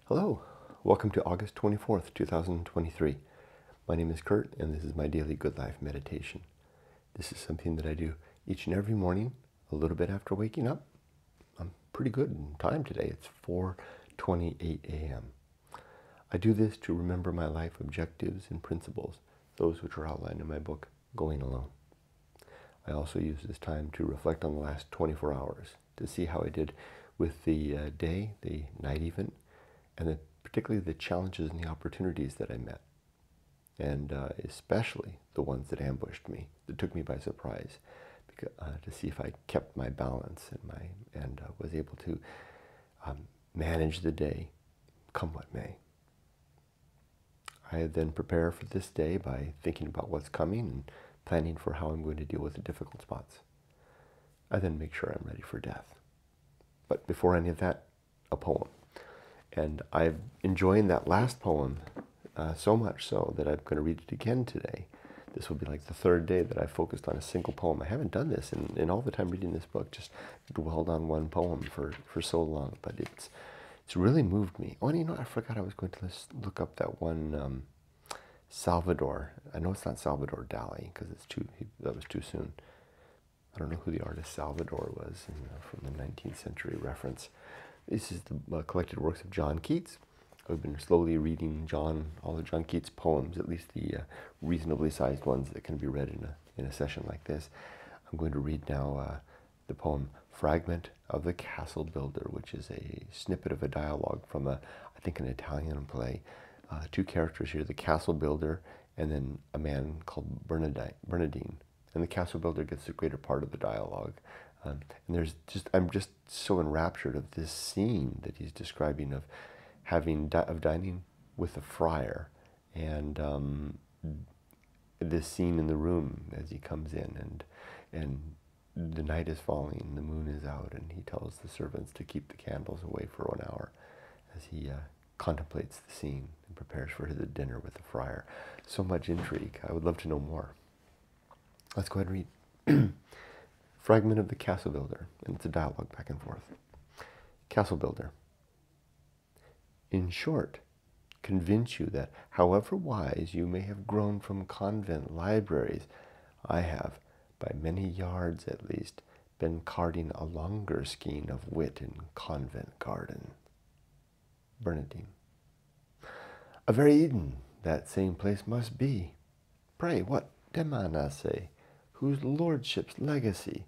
Hello, welcome to August 24th, 2023. My name is Kurt, and this is my daily Good Life meditation. This is something that I do each and every morning, a little bit after waking up. I'm pretty good in time today. It's 4:28 a.m. I do this to remember my life objectives and principles, those which are outlined in my book, Going Alone. I also use this time to reflect on the last 24 hours, to see how I did with the day, the night even, and particularly the challenges and the opportunities that I met, and especially the ones that ambushed me, that took me by surprise, to see if I kept my balance and was able to manage the day, come what may. I then prepare for this day by thinking about what's coming and planning for how I'm going to deal with the difficult spots. I then make sure I'm ready for death. But before any of that, a poem. And I'm enjoying that last poem so much so that I'm going to read it again today. This will be like the third day that I focused on a single poem. I haven't done this in all the time reading this book, just dwelled on one poem for so long, but it's really moved me. Oh, and you know, I forgot I was going to look up that one Salvador. I know it's not Salvador Dali because that was too soon. I don't know who the artist Salvador was from the 19th century reference. This is the collected works of John Keats. I've been slowly reading all of John Keats' poems, at least the reasonably sized ones that can be read in a session like this. I'm going to read now the poem Fragment of the Castle Builder, which is a snippet of a dialogue from I think an Italian play. Two characters here, the castle builder and then a man called Bernardine. And the castle builder gets the greater part of the dialogue. And I'm just so enraptured of this scene that he's describing of dining with a friar, and this scene in the room as he comes in, and the night is falling, the moon is out, and he tells the servants to keep the candles away for 1 hour as he contemplates the scene and prepares for his dinner with the friar. So much intrigue. I would love to know more. Let's go ahead and read. Fragment of the Castle Builder, and it's a dialogue back and forth. Castle Builder. In short, convince you that however wise you may have grown from convent libraries, I have, by many yards at least, been carding a longer skein of wit in convent garden. Bernardine. A very Eden that same place must be. Pray, what demanasse, whose lordship's legacy?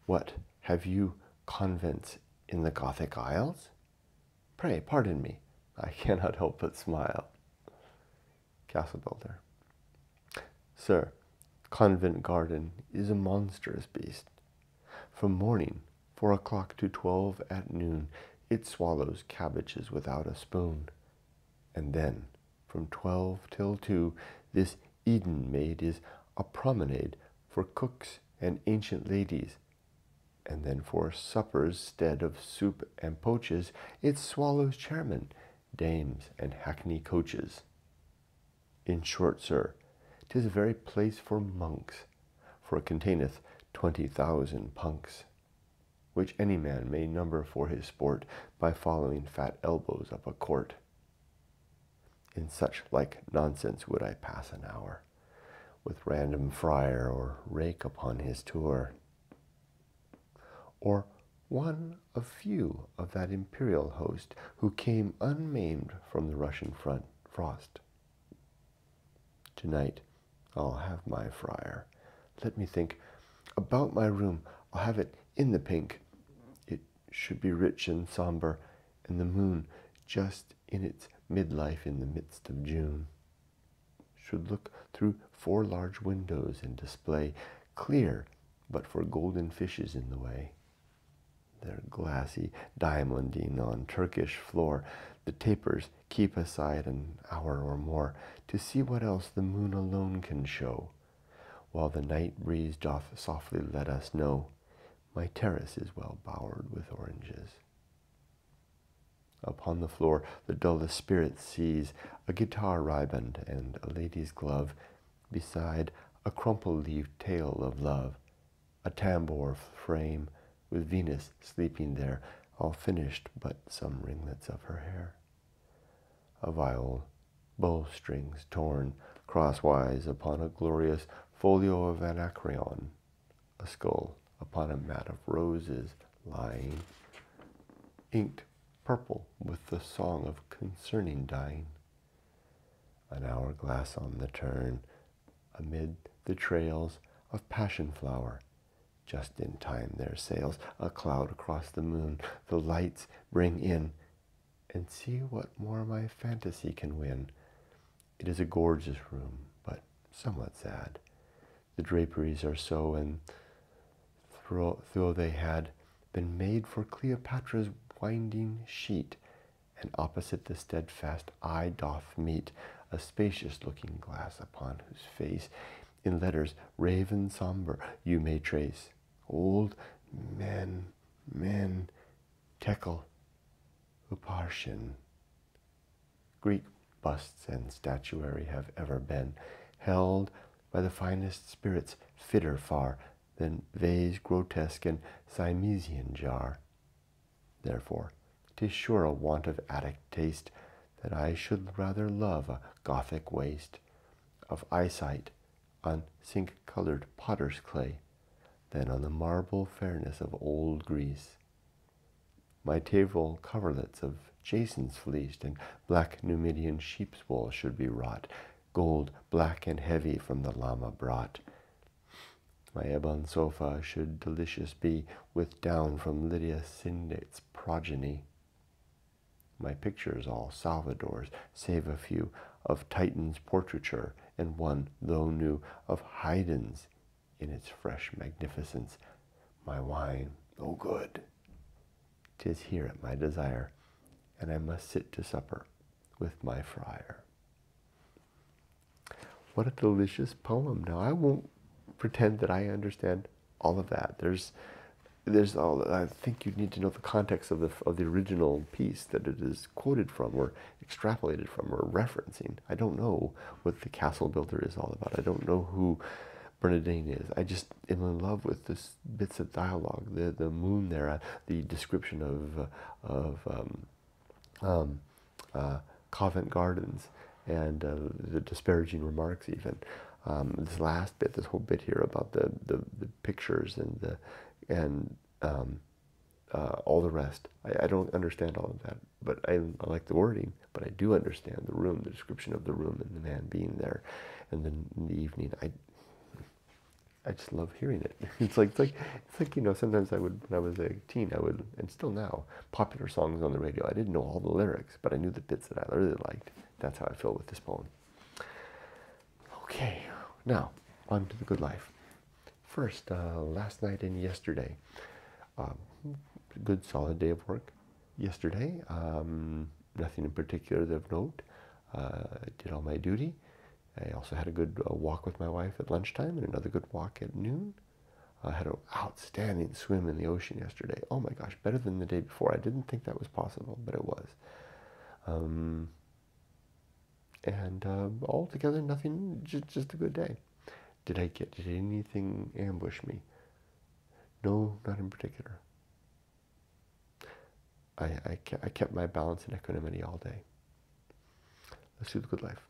What, have you convents in the Gothic Isles? Pray, pardon me, I cannot help but smile. Castle Builder. Sir, convent garden is a monstrous beast. From morning, 4 o'clock to 12 at noon, it swallows cabbages without a spoon. And then, from 12 till 2, this Eden maid is a promenade for cooks and ancient ladies. And then for suppers, stead of soup and poaches, it swallows chairmen, dames, and hackney coaches. In short, sir, 'tis a very place for monks, for it containeth 20,000 punks, which any man may number for his sport by following fat elbows up a court. In such like nonsense would I pass an hour, with random friar or rake upon his tour, or one of few of that imperial host who came unmaimed from the Russian frost. Tonight I'll have my friar. Let me think. About my room, I'll have it in the pink. It should be rich and somber, and the moon just in its midlife in the midst of June. Should look through 4 large windows and display clear, but for golden fishes in the way. Their glassy diamonding on Turkish floor, the tapers keep aside an hour or more to see what else the moon alone can show, while the night breeze doth softly let us know my terrace is well bowered with oranges. Upon the floor the dullest spirit sees a guitar riband and a lady's glove, beside a crumple-leaved tale of love, a tambour frame with Venus sleeping there, all finished but some ringlets of her hair. a viol, bowstrings torn crosswise upon a glorious folio of Anacreon, a skull upon a mat of roses lying, inked purple with the song of concerning dying, an hourglass on the turn, amid the trails of passion flower. Just in time there sails a cloud across the moon, the lights bring in, and see what more my fantasy can win. It is a gorgeous room, but somewhat sad. The draperies are so, and though they had been made for Cleopatra's winding sheet, and opposite the steadfast eye doth meet a spacious-looking glass, upon whose face, in letters raven sombre, you may trace old men, tekel, uparshin. Greek busts and statuary have ever been held by the finest spirits, fitter far than vase grotesque and Siamesian jar. Therefore, 'tis sure a want of Attic taste that I should rather love a Gothic waste of eyesight on zinc-colored potter's clay than on the marble fairness of old Greece. My table coverlets of Jason's fleeced, and black Numidian sheep's wool should be wrought, gold black and heavy from the llama brought. My ebon sofa should delicious be, with down from Lydia Sindate's progeny. My pictures all Salvador's, save a few of Titan's portraiture, and one, though new, of Haydn's in its fresh magnificence. My wine, oh good, 'tis here at my desire, and I must sit to supper with my friar. What a delicious poem. Now, I won't pretend that I understand all of that. There's all, I think you need to know the context of the original piece that it is quoted from, or extrapolated from, or referencing. I don't know what the castle builder is all about. I don't know who Bernardine is. I just am in love with this bits of dialogue. The moon there, the description of Covent Gardens, and the disparaging remarks even. This last bit, this whole bit here about the pictures and all the rest. I don't understand all of that, but I like the wording, but I do understand the room, the description of the room, and the man being there, and then in the evening. I just love hearing it. It's like sometimes I would, when I was a teen, I would, and still now, popular songs on the radio. I didn't know all the lyrics, but I knew the bits that I really liked. That's how I feel with this poem. Okay, now on to the good life. First, last night and yesterday, good solid day of work. Yesterday, nothing in particular of note. Did all my duty. I also had a good walk with my wife at lunchtime, and another good walk at noon. I had an outstanding swim in the ocean yesterday. Oh my gosh, better than the day before. I didn't think that was possible, but it was. And altogether, nothing, just a good day. Did anything ambush me? No, not in particular. I kept my balance and equanimity all day. Let's do the good life.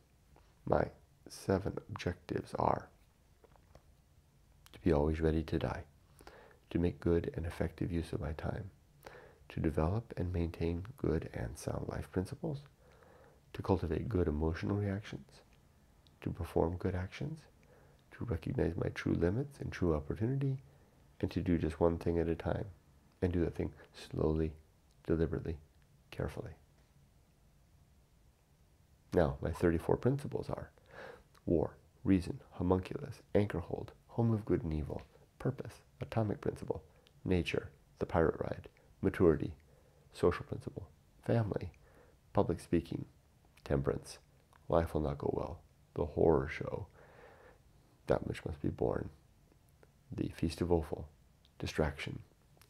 My 7 objectives are: to be always ready to die, to make good and effective use of my time, to develop and maintain good and sound life principles, to cultivate good emotional reactions, to perform good actions, to recognize my true limits and true opportunity, and to do just one thing at a time, and do that thing slowly, deliberately, carefully. Now, my 34 principles are: war, reason, homunculus, Anchorhold, home of good and evil, purpose, atomic principle, nature, the pirate ride, maturity, social principle, family, public speaking, temperance, life will not go well, the horror show, that which must be borne, the feast of offal, distraction,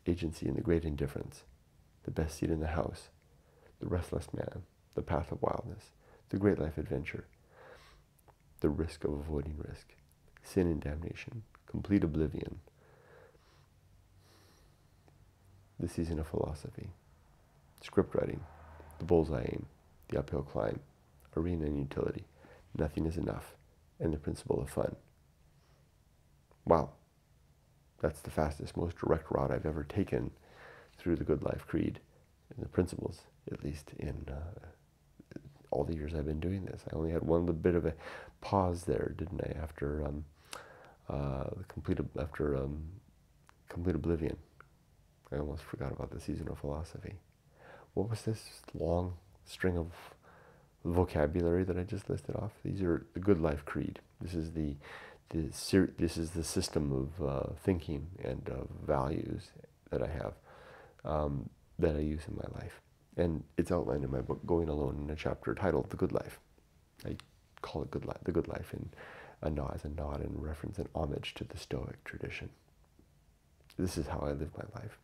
agency in the great indifference, the best seat in the house, the restless man, the path of wildness, the great life adventure, the risk of avoiding risk, sin and damnation, complete oblivion, the season of philosophy, script writing, the bullseye aim, the uphill climb, arena and utility. Nothing is enough. And the principle of fun. Wow. That's the fastest, most direct route I've ever taken through the Good Life Creed and the principles, at least in all the years I've been doing this. I only had one little bit of a pause there, didn't I, after complete oblivion. I almost forgot about the seasonal philosophy. What was this long string of vocabulary that I just listed off? These are the Good Life Creed. This is the system of thinking and of values that I have, that I use in my life. And it's outlined in my book, Going Alone, in a chapter titled The Good Life. I call it The Good Life in a nod and reference and homage to the Stoic tradition. This is how I live my life,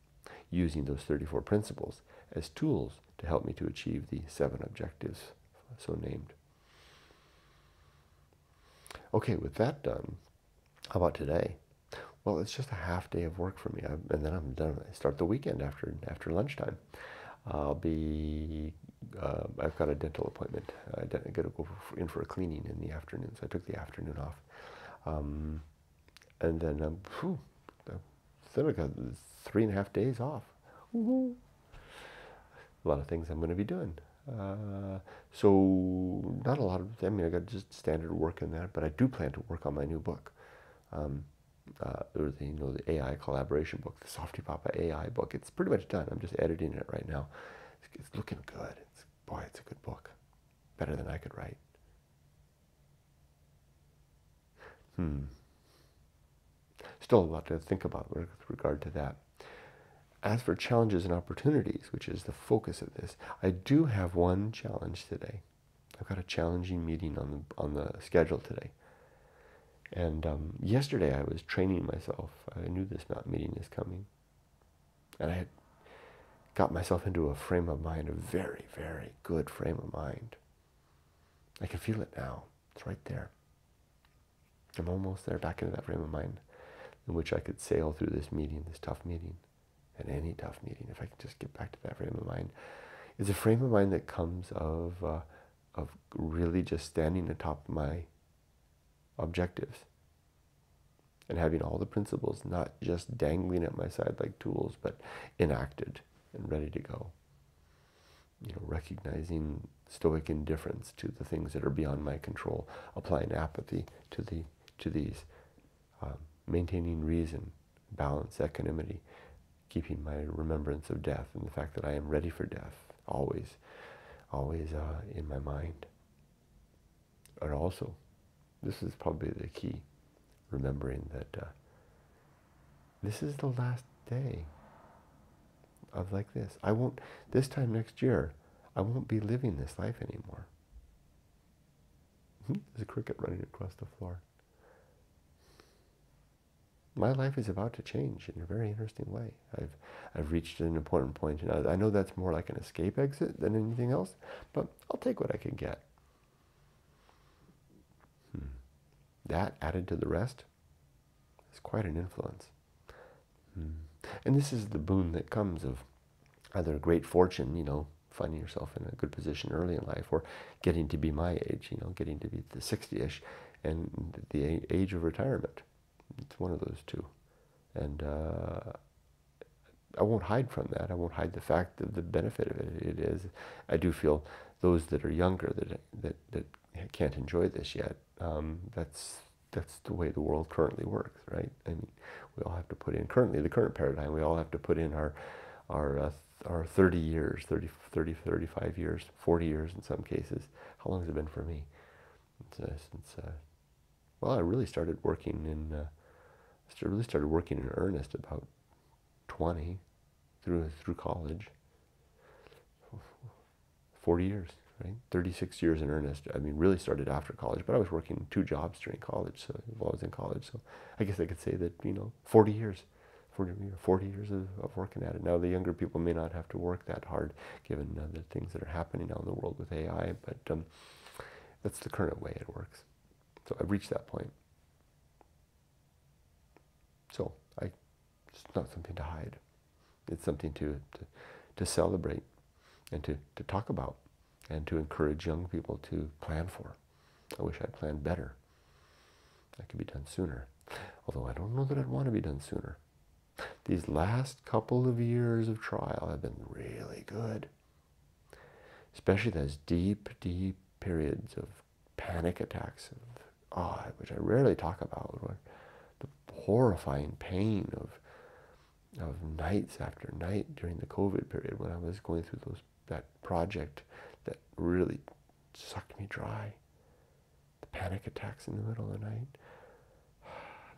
using those 34 principles as tools to help me to achieve the 7 objectives so named. Okay, with that done, how about today? Well, it's just a half day of work for me, and then I'm done. I start the weekend after lunchtime. I've got a dental appointment. I got to go in for a cleaning in the afternoon, so I took the afternoon off. And then I got 3.5 days off. Woo-hoo. A lot of things I'm going to be doing. So not a lot of, I got just standard work in that, but I do plan to work on my new book. The AI collaboration book, the softypapa AI book. It's pretty much done. I'm just editing it right now. It's looking good. It's a good book. Better than I could write. Still a lot to think about with regard to that. As for challenges and opportunities, which is the focus of this, I do have one challenge today. I've got a challenging meeting on the schedule today. And yesterday I was training myself. I knew this meeting is coming. And I had got myself into a frame of mind, a very, very good frame of mind. I can feel it now. It's right there. I'm almost there, back into that frame of mind in which I could sail through this meeting, this tough meeting, and any tough meeting, if I could just get back to that frame of mind. It's a frame of mind that comes of really just standing atop my objectives and having all the principles not just dangling at my side like tools, but enacted and ready to go. Recognizing stoic indifference to the things that are beyond my control, applying apathy to these, maintaining reason, balance, equanimity, keeping my remembrance of death and the fact that I am ready for death, always in my mind. And also, this is probably the key, remembering that this is the last day of like this. This time next year, I won't be living this life anymore. There's a cricket running across the floor. My life is about to change in a very interesting way. I've reached an important point, and I know that's more like an escape exit than anything else, but I'll take what I can get. That added to the rest is quite an influence. And this is the boon that comes of either great fortune, finding yourself in a good position early in life, or getting to be my age, getting to be the 60-ish, and the age of retirement. It's one of those two. And I won't hide from that. I won't hide the fact of the benefit of it. It is. I do feel those that are younger that can't enjoy this yet. That's the way the world currently works, right? I mean, we all have to put in the current paradigm. We all have to put in our 30 years, 35 years, 40 years in some cases. How long has it been for me? Well, I really started working in earnest about 20 through college. 40 years, right? 36 years in earnest. I mean, really started after college, but I was working 2 jobs during college, so while I was in college. So I guess I could say that, 40 years of working at it. Now, the younger people may not have to work that hard, given the things that are happening now in the world with AI, but that's the current way it works. So I've reached that point. So it's not something to hide. It's something to celebrate and to talk about and to encourage young people to plan for. I wish I'd planned better. That could be done sooner. Although I don't know that I'd want to be done sooner. These last couple of years of trial have been really good. Especially those deep, deep periods of panic attacks, which I rarely talk about, the horrifying pain of nights after night during the COVID period when I was going through that project that really sucked me dry. The panic attacks in the middle of the night.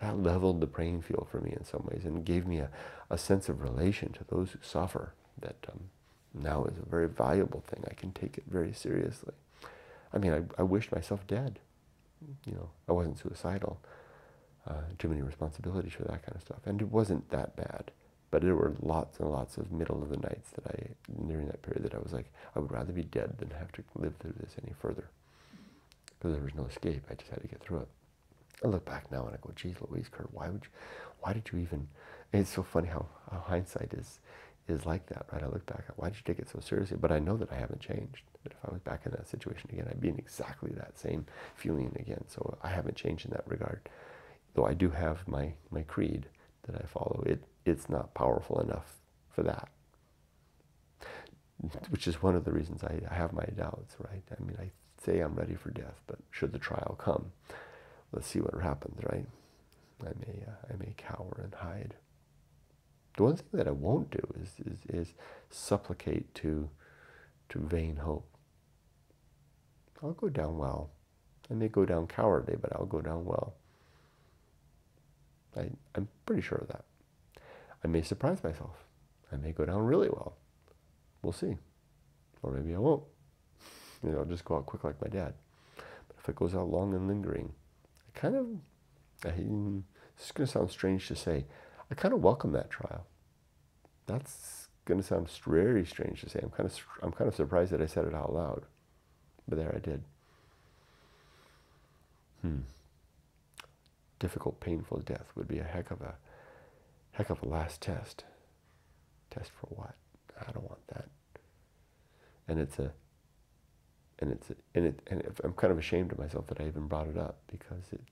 That leveled the playing field for me in some ways and gave me a sense of relation to those who suffer that now is a very valuable thing. I can take it very seriously. I mean, I wished myself dead. You know, I wasn't suicidal. Too many responsibilities for that kind of stuff. And it wasn't that bad. But there were lots and lots of middle of the nights during that period that I was like, I would rather be dead than have to live through this any further. Because there was no escape. I just had to get through it. I look back now and I go, geez Louise, Kurt, why did you even, and it's so funny how hindsight is like that, right? I look back at, why did you take it so seriously? But I know that I haven't changed. That if I was back in that situation again, I'd be in exactly that same feeling again. So I haven't changed in that regard. Though I do have my creed that I follow. It's not powerful enough for that. Which is one of the reasons I have my doubts, right? I mean, I say I'm ready for death, but should the trial come, let's see what happens, right? I may cower and hide. The one thing that I won't do is supplicate to vain hope. I'll go down well. I may go down cowardly, but I'll go down well. I'm pretty sure of that. I may surprise myself. I may go down really well. We'll see. Or maybe I won't. Maybe I'll just go out quick like my dad. But if it goes out long and lingering, this is going to sound strange to say, I kind of welcome that trial. That's going to sound very strange to say. I'm kind of surprised that I said it out loud. But there I did. Difficult, painful death would be a heck of a last test. Test for what? I don't want that. And I'm kind of ashamed of myself that I even brought it up, because it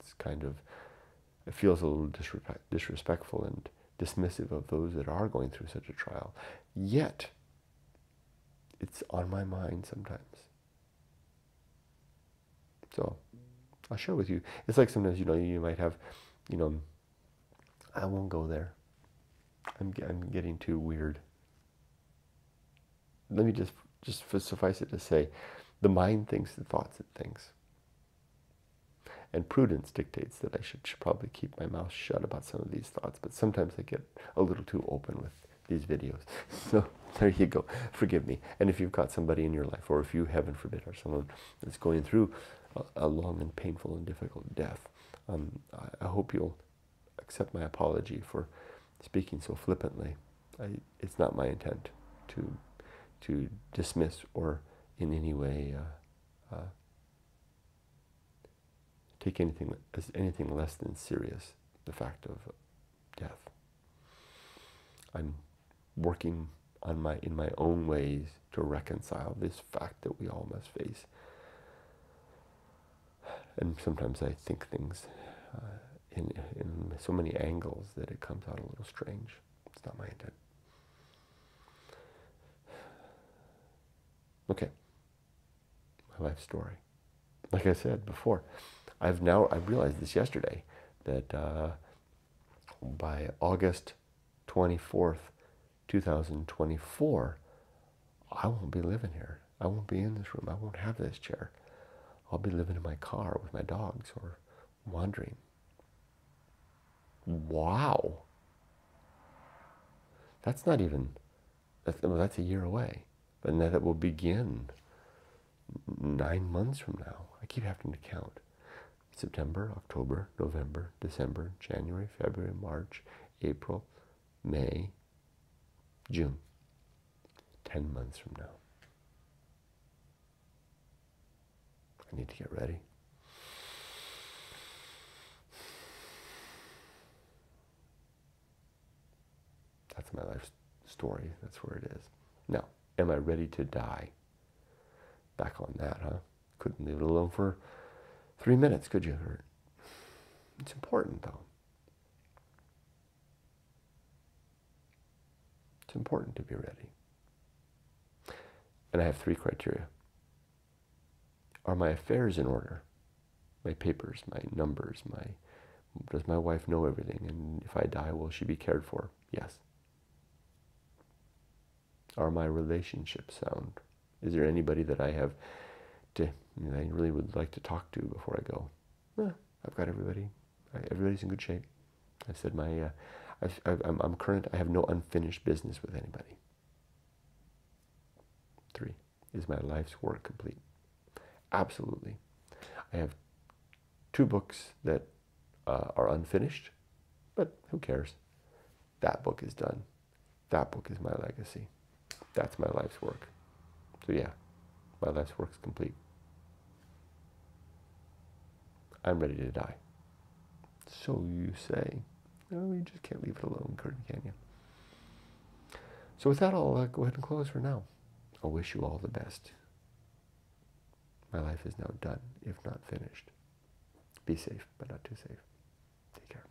feels a little disrespectful and dismissive of those that are going through such a trial. Yet, it's on my mind sometimes. So, I'll share with you. It's like sometimes, you might have, I won't go there. I'm getting too weird. Let me just suffice it to say, the mind thinks the thoughts it thinks. And prudence dictates that I should probably keep my mouth shut about some of these thoughts, but sometimes I get a little too open with these videos. So there you go. Forgive me. And if you've got somebody in your life, or if you, heaven forbid, are someone that's going through a long and painful and difficult death, I hope you'll accept my apology for speaking so flippantly. It's not my intent to dismiss or in any way take anything as anything less than serious the fact of death. I'm working in my own ways to reconcile this fact that we all must face. And sometimes I think things in so many angles that it comes out a little strange. It's not my intent. Okay, my life story. Like I said before, I realized this yesterday that by August 24th, 2024, I won't be living here. I won't be in this room. I won't have this chair. I'll be living in my car with my dogs or wandering. Wow. That's not even, that's a year away. And that will begin 9 months from now. I keep having to count. September, October, November, December, January, February, March, April, May, June. 10 months from now. I need to get ready. That's my life story. That's where it is. Now, am I ready to die? Back on that, huh? Couldn't leave it alone for 3 minutes, could you? It's important, though. It's important to be ready. And I have 3 criteria. Are my affairs in order? My papers, my numbers, does my wife know everything? And if I die, will she be cared for? Yes. Are my relationships sound? Is there anybody that I have I really would like to talk to before I go? I've got everybody. Everybody's in good shape. I said I'm current. I have no unfinished business with anybody. 3, is my life's work complete? Absolutely. I have 2 books that are unfinished, but who cares? That book is done. That book is my legacy. That's my life's work. So yeah, my life's work's complete. I'm ready to die. So you say. No, you just can't leave it alone, Kurt, can you? So with that, I'll go ahead and close for now. I'll wish you all the best. My life is now done, if not finished. Be safe, but not too safe. Take care.